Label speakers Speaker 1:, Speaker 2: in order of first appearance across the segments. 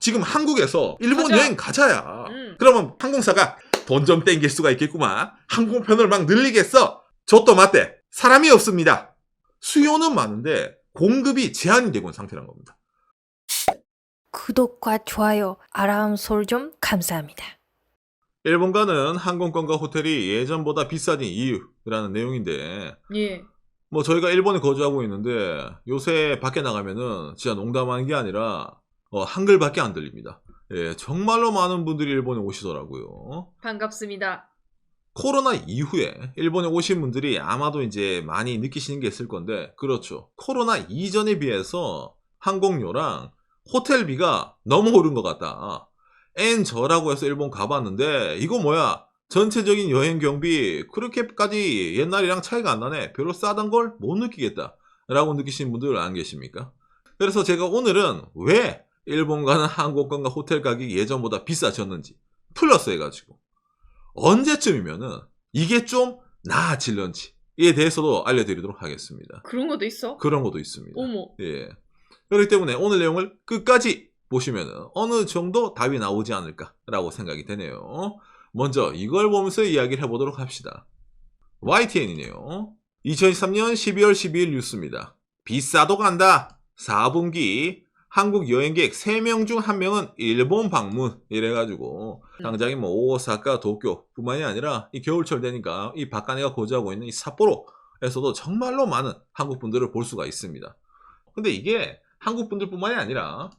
Speaker 1: 지금 한국에서 일본
Speaker 2: 가자.
Speaker 1: 여행 가자야. 그러면 항공사가 돈 좀 땡길 수가 있겠구만. 항공편을 막 늘리겠어. 저 또 맞대. 사람이 없습니다. 수요는 많은데 공급이 제한이 되고 있는 상태란 겁니다.
Speaker 3: 구독과 좋아요, 알람 설정 감사합니다.
Speaker 1: 일본 가는 항공권과 호텔이 예전보다 비싸진 이유라는 내용인데,
Speaker 2: 예.
Speaker 1: 뭐 저희가 일본에 거주하고 있는데 요새 밖에 나가면은 진짜 농담하는 게 아니라 한글밖에 안 들립니다. 예, 정말로 많은 분들이 일본에 오시더라고요.
Speaker 2: 반갑습니다.
Speaker 1: 코로나 이후에 일본에 오신 분들이 아마도 이제 많이 느끼시는 게 있을 건데, 그렇죠. 코로나 이전에 비해서 항공료랑 호텔비가 너무 오른 것 같다. 저라고 해서 일본 가봤는데 이거 뭐야, 전체적인 여행 경비 그렇게까지 옛날이랑 차이가 안 나네, 별로 싸단 걸 못 느끼겠다 라고 느끼시는 분들 안 계십니까? 그래서 제가 오늘은 왜 일본 가는 항공권과 호텔 가격이 예전보다 비싸졌는지 플러스 해가지고 언제쯤이면은 이게 좀 나아질런지에 대해서도 알려드리도록 하겠습니다.
Speaker 2: 그런 것도 있어?
Speaker 1: 그런 것도 있습니다.
Speaker 2: 어머.
Speaker 1: 예. 그렇기 때문에 오늘 내용을 끝까지 보시면은 어느 정도 답이 나오지 않을까라고 생각이 되네요. 먼저 이걸 보면서 이야기를 해보도록 합시다. YTN이네요. 2023년 12월 12일 뉴스입니다. 비싸도 간다. 4분기 한국 여행객 3명 중 1명은 일본 방문 이래가지고 당장에 뭐 오사카, 도쿄 뿐만이 아니라 이 겨울철 되니까 이 박간이가 거주하고 있는 이 삿포로에서도 정말로 많은 한국 분들을 볼 수가 있습니다. 근데 이게 한국 분들 뿐만이 아니라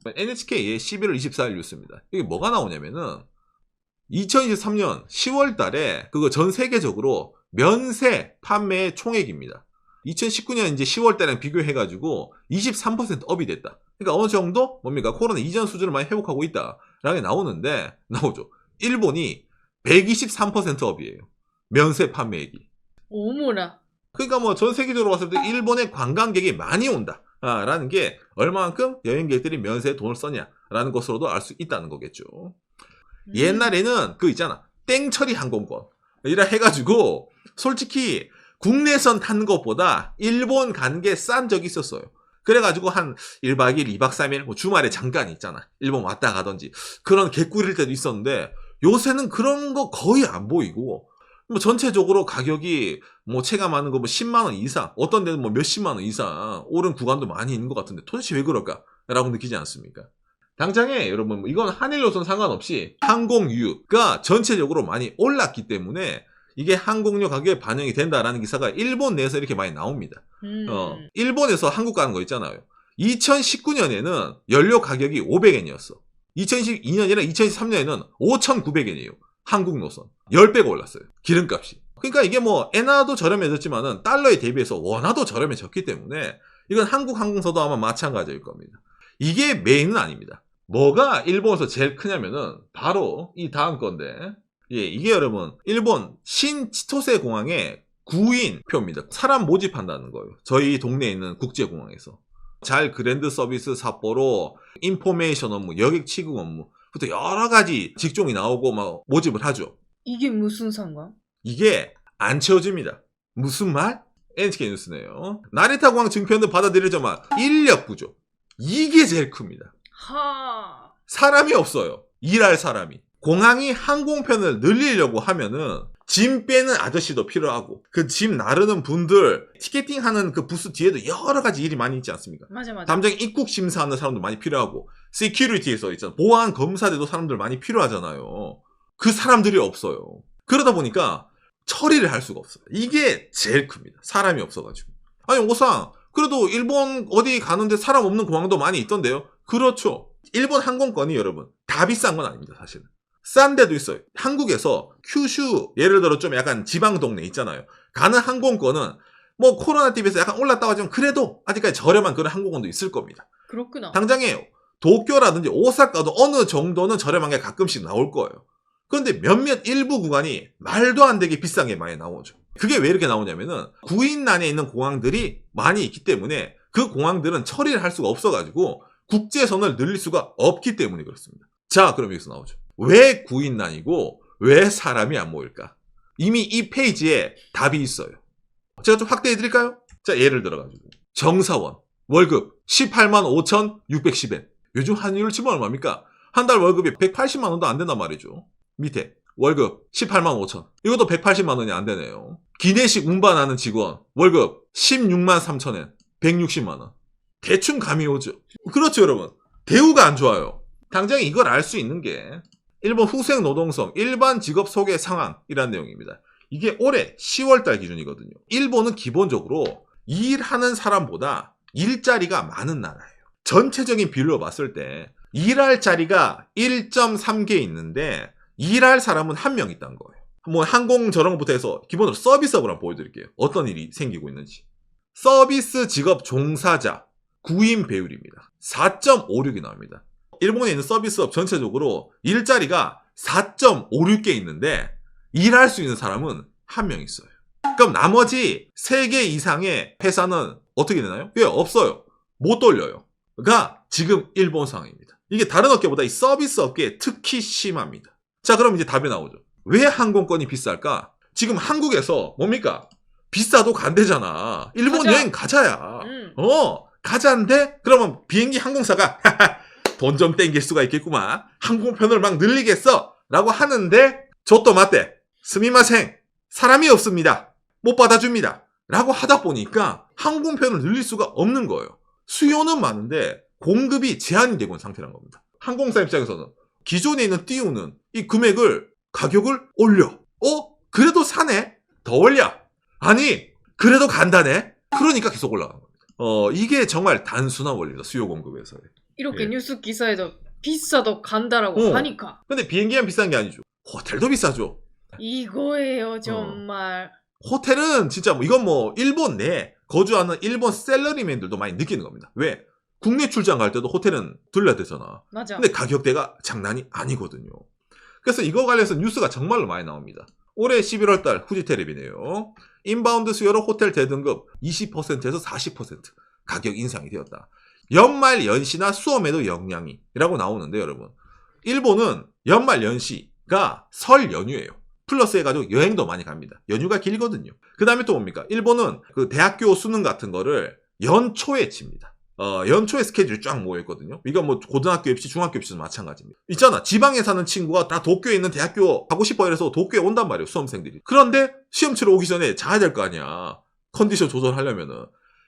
Speaker 1: NHK의 11월 24일 뉴스입니다. 이게 뭐가 나오냐면은 2023년 10월 달에 그거 전 세계적으로 면세 판매의 총액입니다. 2019년 이제 10월 달랑 비교해가지고 23% 업이 됐다. 그러니까 어느 정도 뭡니까? 코로나 이전 수준을 많이 회복하고 있다라는 게 나오는데, 나오죠. 일본이 123% 업이에요. 면세 판매액이.
Speaker 2: 어머나.
Speaker 1: 그러니까 뭐 전 세계적으로 봤을 때 일본에 관광객이 많이 온다 라는 게 얼마만큼 여행객들이 면세에 돈을 썼냐라는 것으로도 알 수 있다는 거겠죠. 옛날에는 그 있잖아, 땡처리 항공권 이라 해가지고 솔직히 국내선 타는 것보다 일본 가는 게 싼 적이 있었어요. 그래가지고 한 1박 2일, 2박 3일, 뭐 주말에 잠깐 있잖아, 일본 왔다 가던지 그런 개꿀일 때도 있었는데, 요새는 그런 거 거의 안 보이고, 뭐 전체적으로 가격이 뭐 체감하는 거 뭐 10만 원 이상, 어떤 데는 뭐 몇십만 원 이상 오른 구간도 많이 있는 것 같은데 도대체 왜 그럴까라고 느끼지 않습니까? 당장에 여러분, 뭐 이건 한일로선 상관없이 항공유가 전체적으로 많이 올랐기 때문에 이게 항공료 가격에 반영이 된다라는 기사가 일본 내에서 이렇게 많이 나옵니다. 일본에서 한국 가는 거 있잖아요. 2019년에는 연료 가격이 500엔이었어. 2022년이나 2023년에는 5,900엔이에요. 한국 노선 10배가 올랐어요, 기름값이. 그러니까 이게 뭐 엔화도 저렴해졌지만은 달러에 대비해서 원화도 저렴해졌기 때문에 이건 한국 항공사도 아마 마찬가지일 겁니다. 이게 메인은 아닙니다. 뭐가 일본에서 제일 크냐면은 바로 이 다음 건데, 예, 이게 여러분 일본 신치토세 공항의 구인표입니다. 사람 모집한다는 거예요. 저희 동네에 있는 국제공항에서. 잘 그랜드 서비스 삿포로, 인포메이션 업무, 여객 취급 업무부터 여러 가지 직종이 나오고 막 모집을 하죠.
Speaker 2: 이게 무슨 상관?
Speaker 1: 이게 안 채워집니다. 무슨 말? NHK 뉴스네요. 나리타 공항 증편을 받아들이자마자 인력 부족. 이게 제일 큽니다.
Speaker 2: 하.
Speaker 1: 사람이 없어요. 일할 사람이. 공항이 항공편을 늘리려고 하면은 짐 빼는 아저씨도 필요하고, 그 짐 나르는 분들, 티켓팅하는 그 부스 뒤에도 여러 가지 일이 많이 있지 않습니까?
Speaker 2: 맞아.
Speaker 1: 담장 입국 심사하는 사람도 많이 필요하고, 시큐리티에서 있잖아, 보안 검사대도 사람들 많이 필요하잖아요. 그 사람들이 없어요. 그러다 보니까 처리를 할 수가 없어요. 이게 제일 큽니다. 사람이 없어가지고. 아니 오상, 그래도 일본 어디 가는데 사람 없는 공항도 많이 있던데요? 그렇죠. 일본 항공권이 여러분 다 비싼 건 아닙니다. 사실은 싼 데도 있어요. 한국에서 큐슈, 예를 들어 좀 약간 지방 동네 있잖아요, 가는 항공권은 뭐 코로나 TV에서 약간 올랐다고 하지만 그래도 아직까지 저렴한 그런 항공권도 있을 겁니다.
Speaker 2: 그렇구나.
Speaker 1: 당장에 도쿄라든지 오사카도 어느 정도는 저렴한 게 가끔씩 나올 거예요. 그런데 몇몇 일부 구간이 말도 안 되게 비싼 게 많이 나오죠. 그게 왜 이렇게 나오냐면은 구인난에 있는 공항들이 많이 있기 때문에 그 공항들은 처리를 할 수가 없어가지고 국제선을 늘릴 수가 없기 때문에 그렇습니다. 자, 그럼 여기서 나오죠. 왜 구인난이고 왜 사람이 안 모일까? 이미 이 페이지에 답이 있어요. 제가 좀 확대해 드릴까요? 자, 예를 들어가지고 정사원 월급 185,610엔, 요즘 환율을 치면 얼마입니까? 한 달 월급이 180만 원도 안 된단 말이죠. 밑에 월급 18만 5천. 이것도 180만 원이 안 되네요. 기내식 운반하는 직원 월급 16만 3천엔 160만 원. 대충 감이 오죠. 그렇죠, 여러분. 대우가 안 좋아요. 당장 이걸 알 수 있는 게 일본 후생 노동성 일반 직업 소개 상황이라는 내용입니다. 이게 올해 10월달 기준이거든요. 일본은 기본적으로 일하는 사람보다 일자리가 많은 나라예요. 전체적인 비율로 봤을 때 일할 자리가 1.3개 있는데 일할 사람은 한 명 있다는 거예요. 뭐 항공 저런 것부터 해서 기본으로 서비스업을 한번 보여드릴게요. 어떤 일이 생기고 있는지. 서비스 직업 종사자 구인 배율입니다. 4.56이 나옵니다. 일본에 있는 서비스업 전체적으로 일자리가 4.56개 있는데 일할 수 있는 사람은 한 명 있어요. 그럼 나머지 3개 이상의 회사는 어떻게 되나요? 예, 없어요. 못 돌려요. 가 지금 일본 상황입니다. 이게 다른 업계보다 이 서비스 업계에 특히 심합니다. 자, 그럼 이제 답이 나오죠. 왜 항공권이 비쌀까? 지금 한국에서 뭡니까? 비싸도 간대잖아. 일본
Speaker 2: 가자.
Speaker 1: 여행 가자야. 가자인데 그러면 비행기 항공사가 돈 좀 땡길 수가 있겠구만. 항공편을 막 늘리겠어. 라고 하는데 저또 맞대. 스미마생. 사람이 없습니다. 못 받아줍니다. 라고 하다 보니까 항공편을 늘릴 수가 없는 거예요. 수요는 많은데 공급이 제한이 되고 있는 상태란 겁니다. 항공사 입장에서는 기존에 있는 띄우는 이 금액을 가격을 올려. 그래도 사네? 더 올려. 아니 그래도 간다네? 그러니까 계속 올라가는 겁니다. 이게 정말 단순한 원리입니다. 수요 공급에서의.
Speaker 2: 이렇게
Speaker 1: 예.
Speaker 2: 뉴스 기사에도 비싸도 간다라고 하니까
Speaker 1: 근데 비행기만 비싼 게 아니죠. 호텔도 비싸죠.
Speaker 2: 이거예요 정말.
Speaker 1: 호텔은 진짜 이건 일본 내 거주하는 일본 셀러리맨들도 많이 느끼는 겁니다. 왜? 국내 출장 갈 때도 호텔은 들려야 되잖아.
Speaker 2: 맞아.
Speaker 1: 근데 가격대가 장난이 아니거든요. 그래서 이거 관련해서 뉴스가 정말로 많이 나옵니다. 올해 11월 달 후지테레비네요. 인바운드 수요로 호텔 대등급 20%에서 40% 가격 인상이 되었다. 연말 연시나 수험에도 영향이라고 나오는데 여러분. 일본은 연말 연시가 설 연휴예요. 플러스 해가지고 여행도 많이 갑니다. 연휴가 길거든요. 그 다음에 또 뭡니까? 일본은 그 대학교 수능 같은 거를 연초에 칩니다. 연초에 스케줄이 쫙 모여있거든요. 이건 고등학교 입시, 중학교 입시도 마찬가지입니다. 있잖아. 지방에 사는 친구가 다 도쿄에 있는 대학교 가고 싶어 이래서 도쿄에 온단 말이에요. 수험생들이. 그런데 시험 치러 오기 전에 자야 될 거 아니야. 컨디션 조절하려면은.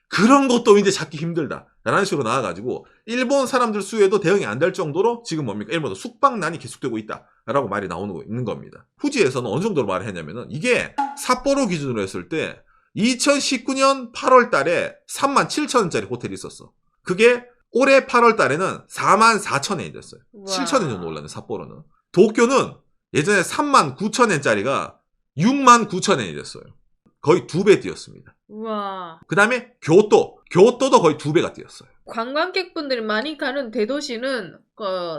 Speaker 1: 그런 것도 이제 찾기 힘들다. 라는 식으로 나와가지고 일본 사람들 수요에도 대응이 안 될 정도로 지금 뭡니까? 일본도 숙박난이 계속되고 있다. 라고 말이 나오고 있는 겁니다. 후지에서는 어느 정도로 말을 했냐면은 이게 삿포로 기준으로 했을 때 2019년 8월 달에 37,000원짜리 호텔이 있었어. 그게 올해 8월 달에는 44,000엔이 됐어요.
Speaker 2: 우와.
Speaker 1: 7,000엔 정도 올랐네, 삿포로는. 도쿄는 예전에 39,000엔짜리가 69,000엔이 됐어요. 거의 2배 뛰었습니다.
Speaker 2: 우와.
Speaker 1: 그 다음에 교토도 거의 2배가 뛰었어요.
Speaker 2: 관광객분들이 많이 가는 대도시는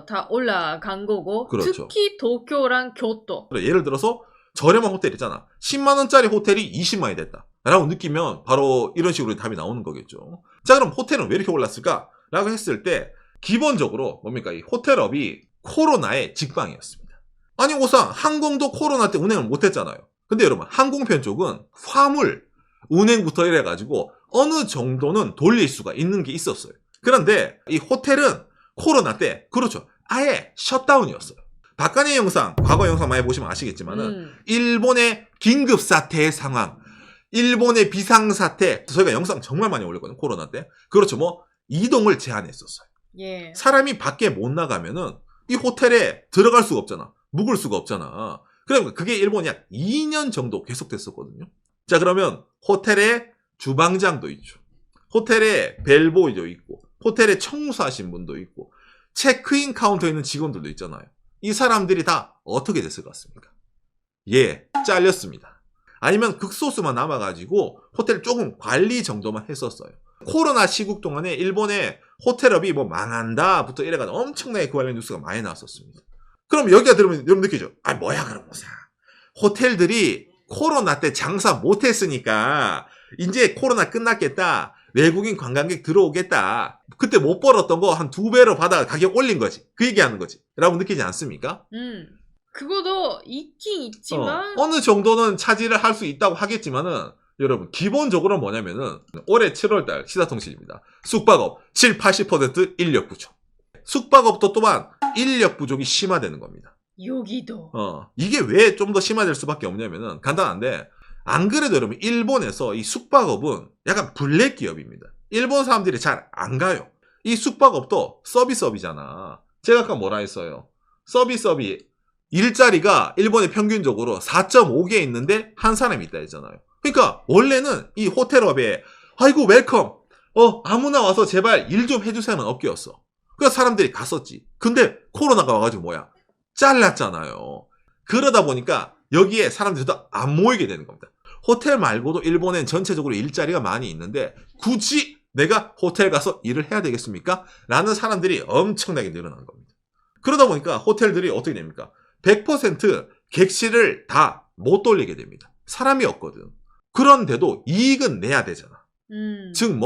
Speaker 2: 다 올라간 거고
Speaker 1: 그렇죠.
Speaker 2: 특히 도쿄랑 교토.
Speaker 1: 예를 들어서 저렴한 호텔 있잖아. 10만원짜리 호텔이 20만원이 됐다. 라고 느끼면 바로 이런 식으로 답이 나오는 거겠죠. 자, 그럼 호텔은 왜 이렇게 올랐을까? 라고 했을 때 기본적으로 뭡니까? 이 호텔업이 코로나의 직방이었습니다. 아니 우선 항공도 코로나 때 운행을 못했잖아요. 근데 여러분 항공편 쪽은 화물 운행부터 이래가지고 어느 정도는 돌릴 수가 있는 게 있었어요. 그런데 이 호텔은 코로나 때 그렇죠. 아예 셧다운이었어요. 박간의 영상, 과거 영상 많이 보시면 아시겠지만은 일본의 긴급사태의 상황, 일본의 비상사태, 저희가 영상 정말 많이 올렸거든요. 코로나 때. 그렇죠. 이동을 제한했었어요.
Speaker 2: 예.
Speaker 1: 사람이 밖에 못 나가면은 이 호텔에 들어갈 수가 없잖아. 묵을 수가 없잖아. 그러면 그게 일본이 약 2년 정도 계속됐었거든요. 자, 그러면 호텔에 주방장도 있죠. 호텔에 벨보이도 있고, 호텔에 청소하신 분도 있고, 체크인 카운터에 있는 직원들도 있잖아요. 이 사람들이 다 어떻게 됐을 것 같습니까? 예, 잘렸습니다. 아니면 극소수만 남아가지고 호텔 조금 관리 정도만 했었어요. 코로나 시국 동안에 일본의 호텔업이 망한다부터 이래가지고 엄청나게 그 관련 뉴스가 많이 나왔었습니다. 그럼 여기가 들으면 여러분 느끼죠? 뭐야 그럼 호텔들이 코로나 때 장사 못했으니까 이제 코로나 끝났겠다. 외국인 관광객 들어오겠다. 그때 못 벌었던 거 한 2배로 받아 가격 올린 거지. 그 얘기하는 거지. 라고 느끼지 않습니까?
Speaker 2: 그거도 있긴 있지만
Speaker 1: 어느 정도는 차지를 할 수 있다고 하겠지만은 여러분 기본적으로 뭐냐면은 올해 7월달 시사통신입니다. 숙박업 7, 80% 인력 부족. 숙박업도 또한 인력 부족이 심화되는 겁니다.
Speaker 2: 여기도.
Speaker 1: 이게 왜 좀 더 심화될 수밖에 없냐면은 간단한데, 안 그래도 여러분 일본에서 이 숙박업은 약간 블랙 기업입니다. 일본 사람들이 잘 안 가요. 이 숙박업도 서비스업이잖아. 제가 아까 뭐라 했어요? 서비스업이 일자리가 일본에 평균적으로 4.5개 있는데 한 사람이 있다 했잖아요. 그러니까 원래는 이 호텔업에 아이고 웰컴 아무나 와서 제발 일 좀 해주세요는 업계였어. 그래서 사람들이 갔었지. 근데 코로나가 와가지고 뭐야? 잘랐잖아요. 그러다 보니까 여기에 사람들이 더 안 모이게 되는 겁니다. 호텔 말고도 일본엔 전체적으로 일자리가 많이 있는데 굳이 내가 호텔 가서 일을 해야 되겠습니까? 라는 사람들이 엄청나게 늘어난 겁니다. 그러다 보니까 호텔들이 어떻게 됩니까? 100% 객실을 다 못 돌리게 됩니다. 사람이 없거든. 그런데도 이익은 내야 되잖아. 즉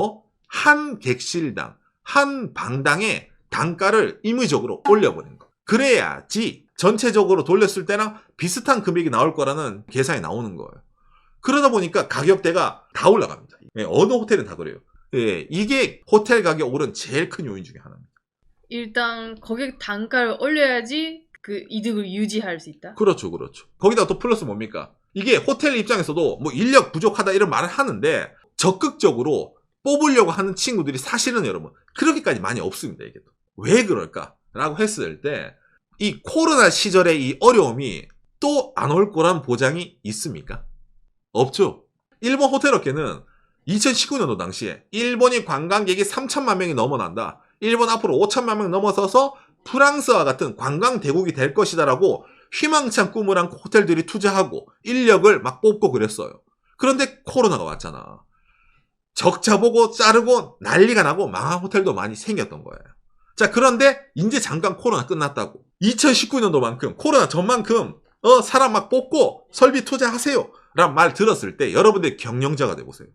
Speaker 1: 한 객실당, 한 방당의 단가를 임의적으로 올려버리는 거. 그래야지 전체적으로 돌렸을 때랑 비슷한 금액이 나올 거라는 계산이 나오는 거예요. 그러다 보니까 가격대가 다 올라갑니다. 어느 호텔은 다 그래요. 이게 호텔 가격 오른 제일 큰 요인 중에 하나입니다.
Speaker 2: 일단 고객 단가를 올려야지 그 이득을 유지할 수 있다.
Speaker 1: 그렇죠. 거기다가 또 플러스 뭡니까? 이게 호텔 입장에서도 뭐 인력 부족하다 이런 말을 하는데 적극적으로 뽑으려고 하는 친구들이 사실은 여러분 그렇게까지 많이 없습니다. 이게 또. 왜 그럴까라고 했을 때 이 코로나 시절의 이 어려움이 또 안 올 거란 보장이 있습니까? 없죠. 일본 호텔업계는 2019년도 당시에 일본인 관광객이 3천만 명이 넘어난다. 일본 앞으로 5천만 명 넘어서서 프랑스와 같은 관광 대국이 될 것이다라고 희망찬 꿈을 안고 호텔들이 투자하고 인력을 막 뽑고 그랬어요. 그런데 코로나가 왔잖아. 적자 보고 자르고 난리가 나고 망한 호텔도 많이 생겼던 거예요. 자, 그런데 이제 잠깐 코로나 끝났다고 2019년도만큼 코로나 전만큼 사람 막 뽑고 설비 투자하세요 라는 말 들었을 때 여러분들 경영자가 돼보세요.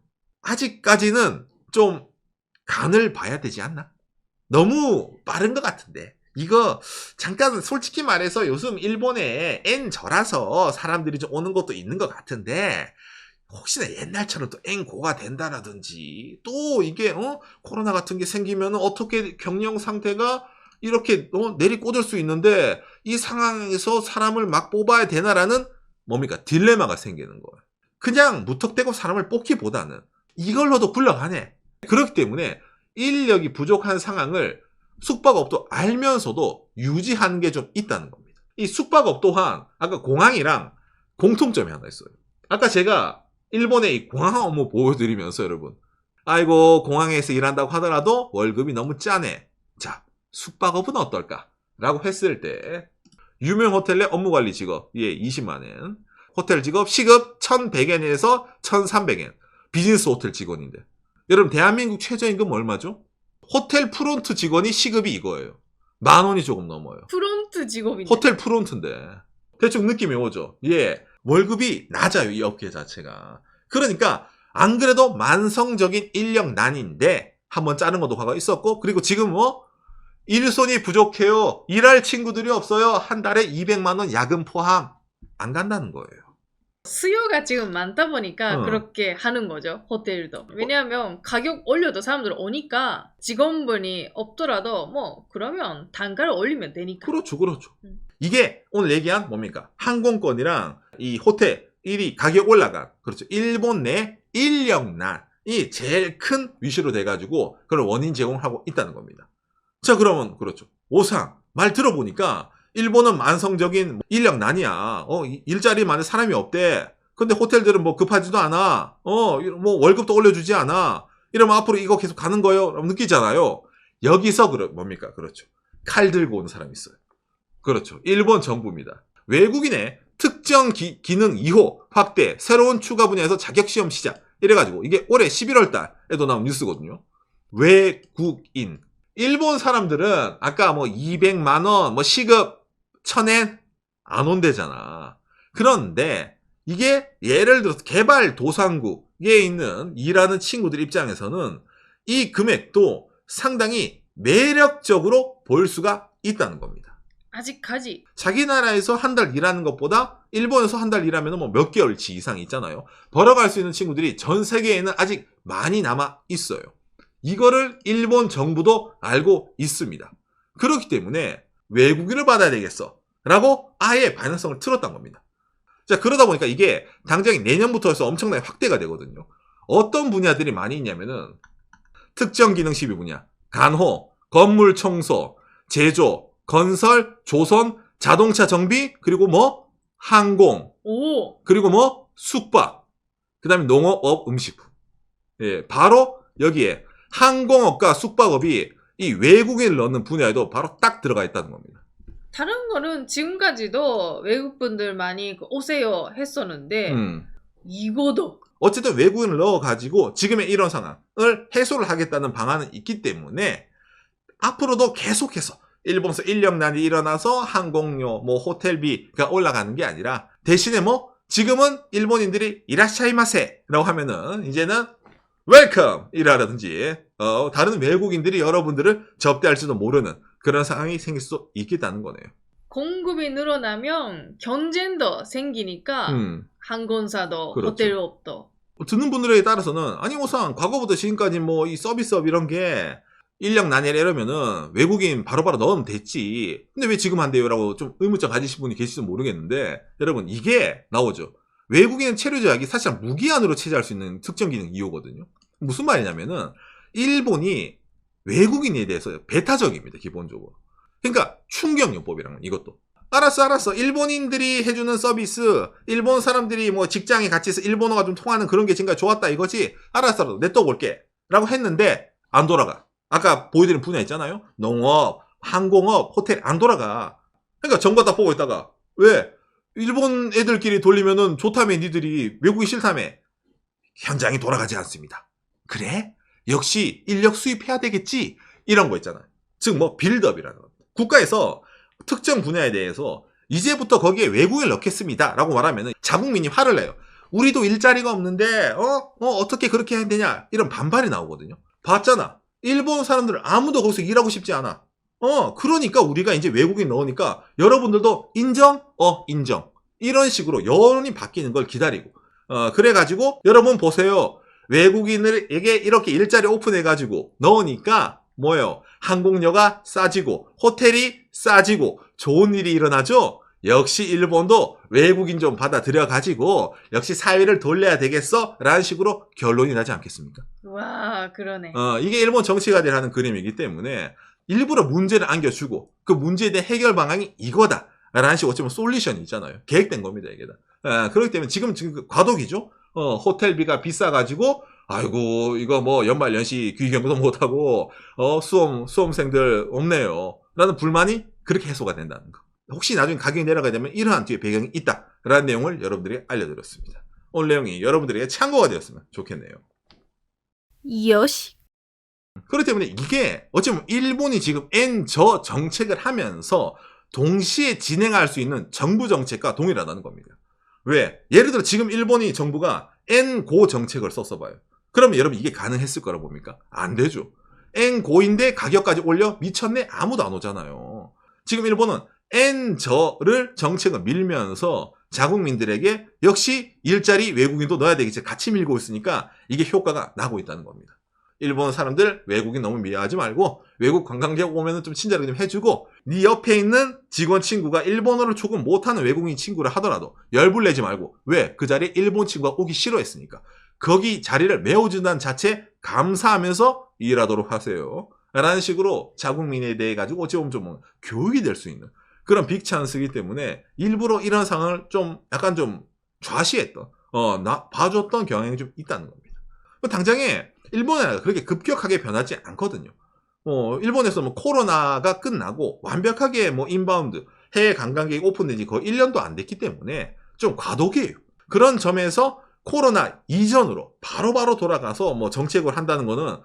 Speaker 1: 아직까지는 좀 간을 봐야 되지 않나? 너무 빠른 것 같은데. 이거 잠깐 솔직히 말해서 요즘 일본에 엔저라서 사람들이 좀 오는 것도 있는 것 같은데 혹시나 옛날처럼 또 엔고가 된다라든지 또 이게 코로나 같은 게 생기면 어떻게 경영 상태가 이렇게 내리꽂을 수 있는데 이 상황에서 사람을 막 뽑아야 되나라는 뭡니까? 딜레마가 생기는 거예요. 그냥 무턱대고 사람을 뽑기보다는 이걸로도 굴러가네. 그렇기 때문에 인력이 부족한 상황을 숙박업도 알면서도 유지하는 게 좀 있다는 겁니다. 이 숙박업 또한 아까 공항이랑 공통점이 하나 있어요. 아까 제가 일본의 이 공항 업무 보여드리면서 여러분 아이고 공항에서 일한다고 하더라도 월급이 너무 짜네. 자, 숙박업은 어떨까? 라고 했을 때 유명 호텔 내 업무관리 직업 20만엔 호텔 직업 시급 1,100엔에서 1,300엔 비즈니스 호텔 직원인데 여러분 대한민국 최저임금 얼마죠? 호텔 프론트 직원이 시급이 이거예요. 10,000원이 조금 넘어요.
Speaker 2: 프론트 직업인데.
Speaker 1: 호텔 프론트인데 대충 느낌이 오죠. 월급이 낮아요. 이 업계 자체가. 그러니까 안 그래도 만성적인 인력난인데 한번 자른 것도 과거 있었고 그리고 지금 일손이 부족해요. 일할 친구들이 없어요. 한 달에 200만 원 야근 포함. 안 간다는 거예요.
Speaker 2: 수요가 지금 많다 보니까 그렇게 하는 거죠. 호텔도. 왜냐하면 가격 올려도 사람들 오니까 직원분이 없더라도 그러면 단가를 올리면 되니까.
Speaker 1: 그렇죠. 이게 오늘 얘기한 뭡니까? 항공권이랑 이 호텔 일이 가격 올라간 그렇죠. 일본 내 인력난이 제일 큰 이슈로 돼가지고 그런 원인 제공하고 있다는 겁니다. 자, 그러면 그렇죠. 오상 말 들어보니까 일본은 만성적인 인력난이야. 일자리 많은 사람이 없대. 근데 호텔들은 급하지도 않아. 월급도 올려주지 않아. 이러면 앞으로 이거 계속 가는 거예요. 라고 느끼잖아요. 여기서 뭡니까? 그렇죠. 칼 들고 오는 사람이 있어요. 그렇죠. 일본 정부입니다. 외국인의 특정 기능 2호 확대, 새로운 추가 분야에서 자격시험 시작. 이래가지고 이게 올해 11월 달에도 나온 뉴스거든요. 외국인. 일본 사람들은 아까 200만 원, 시급 1,000엔 안 온대잖아. 그런데 이게 예를 들어서 개발도상국에 있는 일하는 친구들 입장에서는 이 금액도 상당히 매력적으로 볼 수가 있다는 겁니다.
Speaker 2: 아직까지.
Speaker 1: 자기 나라에서 한 달 일하는 것보다 일본에서 한 달 일하면 몇 개월치 이상 있잖아요. 벌어갈 수 있는 친구들이 전 세계에는 아직 많이 남아 있어요. 이거를 일본 정부도 알고 있습니다. 그렇기 때문에 외국인을 받아야 되겠어. 라고 아예 방향성을 틀었던 겁니다. 자, 그러다 보니까 이게 당장에 내년부터 해서 엄청나게 확대가 되거든요. 어떤 분야들이 많이 있냐면은 특정 기능 12분야, 간호, 건물 청소, 제조, 건설, 조선, 자동차 정비, 그리고 뭐 항공,
Speaker 2: 오,
Speaker 1: 그리고 뭐 숙박, 그 다음에 농업, 음식품. 예, 바로 여기에 항공업과 숙박업이 이 외국인을 넣는 분야에도 바로 딱 들어가 있다는 겁니다.
Speaker 2: 다른 거는 지금까지도 외국 분들 많이 오세요 했었는데 이거도
Speaker 1: 어쨌든 외국인을 넣어가지고 지금의 이런 상황을 해소를 하겠다는 방안은 있기 때문에 앞으로도 계속해서 일본에서 인력난이 일어나서 항공료, 뭐 호텔비가 올라가는 게 아니라 대신에 뭐 지금은 일본인들이 이라샤이마세라고 하면은 이제는 웰컴이라든지 다른 외국인들이 여러분들을 접대할지도 모르는 그런 상황이 생길 수 있겠다는 거네요.
Speaker 2: 공급이 늘어나면 경쟁도 생기니까 항공사도
Speaker 1: 그렇죠.
Speaker 2: 호텔업도
Speaker 1: 듣는 분들에 따라서는 아니 우선 과거부터 지금까지 뭐 이 서비스업 이런 게 인력 난이라 이러면은 외국인 바로바로 넣으면 됐지. 근데 왜 지금 안 돼요? 라고 좀 의문점 가지신 분이 계실지 모르겠는데 여러분 이게 나오죠. 외국인 체류 제약이 사실 무기한으로 체제할 수 있는 특정 기능 2호거든요. 무슨 말이냐면은 일본이 외국인에 대해서 배타적입니다. 기본적으로. 그러니까 충격요법이라는 이것도. 알았어. 일본인들이 해주는 서비스, 일본 사람들이 뭐 직장에 같이 있어 일본어가 좀 통하는 그런 게 지금까지 좋았다 이거지. 알았어. 내 또 볼게. 라고 했는데 안 돌아가. 아까 보여드린 분야 있잖아요. 농업, 항공업, 호텔 안 돌아가. 그러니까 정보 다 보고 있다가 왜? 일본 애들끼리 돌리면은 좋다며 니들이 외국이 싫다며. 현장이 돌아가지 않습니다. 그래? 역시 인력 수입해야 되겠지? 이런 거 있잖아요. 즉 뭐 빌드업이라는 겁니다. 국가에서 특정 분야에 대해서 이제부터 거기에 외국인을 넣겠습니다. 라고 말하면 자국민이 화를 내요. 우리도 일자리가 없는데 어떻게 그렇게 해야 되냐? 이런 반발이 나오거든요. 봤잖아. 일본 사람들 아무도 거기서 일하고 싶지 않아. 그러니까 우리가 이제 외국인 넣으니까 여러분들도 인정? 인정. 이런 식으로 여론이 바뀌는 걸 기다리고 그래가지고 여러분 보세요. 외국인에게 이렇게 일자리 오픈해가지고 넣으니까 뭐예요? 항공료가 싸지고 호텔이 싸지고 좋은 일이 일어나죠? 역시 일본도 외국인 좀 받아들여가지고 역시 사회를 돌려야 되겠어? 라는 식으로 결론이 나지 않겠습니까?
Speaker 2: 와 그러네.
Speaker 1: 이게 일본 정치가 되라는 그림이기 때문에 일부러 문제를 안겨주고 그 문제에 대한 해결 방안이 이거다. 라는 식으로 어쩌면 솔루션이 있잖아요. 계획된 겁니다, 이게 다. 그렇기 때문에 지금 과도기죠? 호텔비가 비싸가지고 아이고 이거 뭐 연말연시 귀경도 못하고 수험생들 없네요 라는 불만이 그렇게 해소가 된다는 거. 혹시 나중에 가격이 내려가게 되면 이러한 뒤에 배경이 있다라는 내용을 여러분들에게 알려드렸습니다. 오늘 내용이 여러분들에게 참고가 되었으면 좋겠네요.
Speaker 3: 요시.
Speaker 1: 그렇기 때문에 이게 어쩌면 일본이 지금 N저 정책을 하면서 동시에 진행할 수 있는 정부 정책과 동일하다는 겁니다. 왜? 예를 들어 지금 일본이 정부가 N고 정책을 썼어봐요. 그러면 여러분 이게 가능했을 거라 봅니까? 안 되죠. N고인데 가격까지 올려? 미쳤네? 아무도 안 오잖아요. 지금 일본은 N저를 정책을 밀면서 자국민들에게 역시 일자리 외국인도 넣어야 되겠지 같이 밀고 있으니까 이게 효과가 나고 있다는 겁니다. 일본 사람들 외국인 너무 미워하지 말고 외국 관광객 오면 좀 친절하게 좀 해주고 네 옆에 있는 직원 친구가 일본어를 조금 못하는 외국인 친구를 하더라도 열불내지 말고 왜? 그 자리에 일본 친구가 오기 싫어했으니까 거기 자리를 메워준다는 자체 감사하면서 일하도록 하세요. 라는 식으로 자국민에 대해 가지고 어찌 보면 좀 교육이 될 수 있는 그런 빅 찬스이기 때문에 일부러 이런 상황을 좀 약간 좀 좌시했던 봐줬던 경향이 좀 있다는 겁니다. 당장에 일본은 그렇게 급격하게 변하지 않거든요. 일본에서 뭐 코로나가 끝나고 완벽하게 뭐 인바운드 해외 관광객이 오픈된 지 거의 1년도 안 됐기 때문에 좀 과도기예요. 그런 점에서 코로나 이전으로 바로바로 돌아가서 뭐 정책을 한다는 거는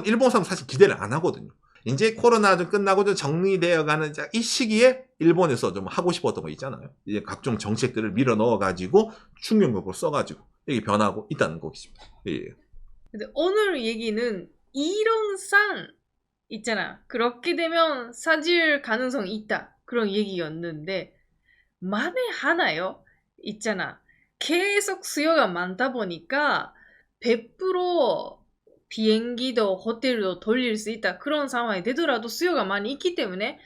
Speaker 1: 일본 사람 사실 기대를 안 하거든요. 이제 코로나 좀 끝나고 좀 정리되어가는 이 시기에 일본에서 좀 하고 싶었던 거 있잖아요. 이제 각종 정책들을 밀어 넣어가지고 충격력을 써가지고 이게 변하고 있다는 것입니다. 예.
Speaker 2: 근데 오늘 얘기는 이론상 있잖아. 그렇게 되면 사질 가능성이 있다. 그런 얘기였는데 만에 하나요? 있잖아. 계속 수요가 많다 보니까 100% 비행기도 호텔도 돌릴 수 있다. 그런 상황이 되더라도 수요가 많이 있기 때문에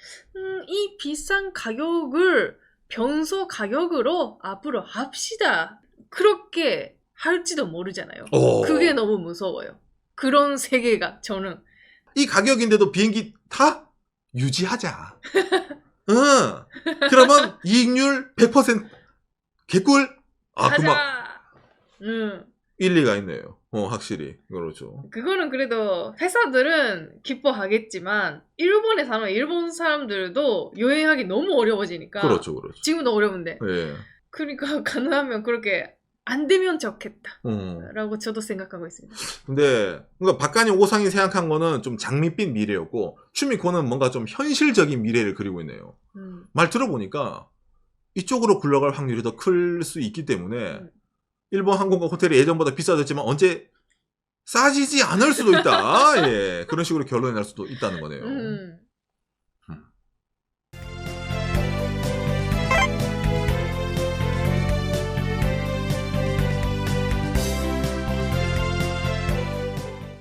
Speaker 2: 이 비싼 가격을 변소 가격으로 앞으로 합시다. 그렇게 할지도 모르잖아요. 그게 너무 무서워요. 그런 세계가 저는.
Speaker 1: 이 가격인데도 비행기 타? 유지하자. 응. 그러면 이익률 100% 개꿀? 아,
Speaker 2: 가자.
Speaker 1: 그만. 일리가 있네요. 확실히. 그렇죠.
Speaker 2: 그거는 그래도 회사들은 기뻐하겠지만 일본에 사는 일본 사람들도 여행하기 너무 어려워지니까.
Speaker 1: 그렇죠, 그렇죠.
Speaker 2: 지금도 어려운데.
Speaker 1: 예.
Speaker 2: 그러니까 가능하면 그렇게 안 되면 좋겠다. 라고 저도 생각하고 있습니다.
Speaker 1: 근데 그러니까 박간이 오상이 생각한 거는 좀 장밋빛 미래였고 추미코는 뭔가 좀 현실적인 미래를 그리고 있네요. 말 들어보니까 이쪽으로 굴러갈 확률이 더 클 수 있기 때문에 일본 항공과 호텔이 예전보다 비싸졌지만 언제 싸지지 않을 수도 있다. 예, 그런 식으로 결론이 날 수도 있다는 거네요.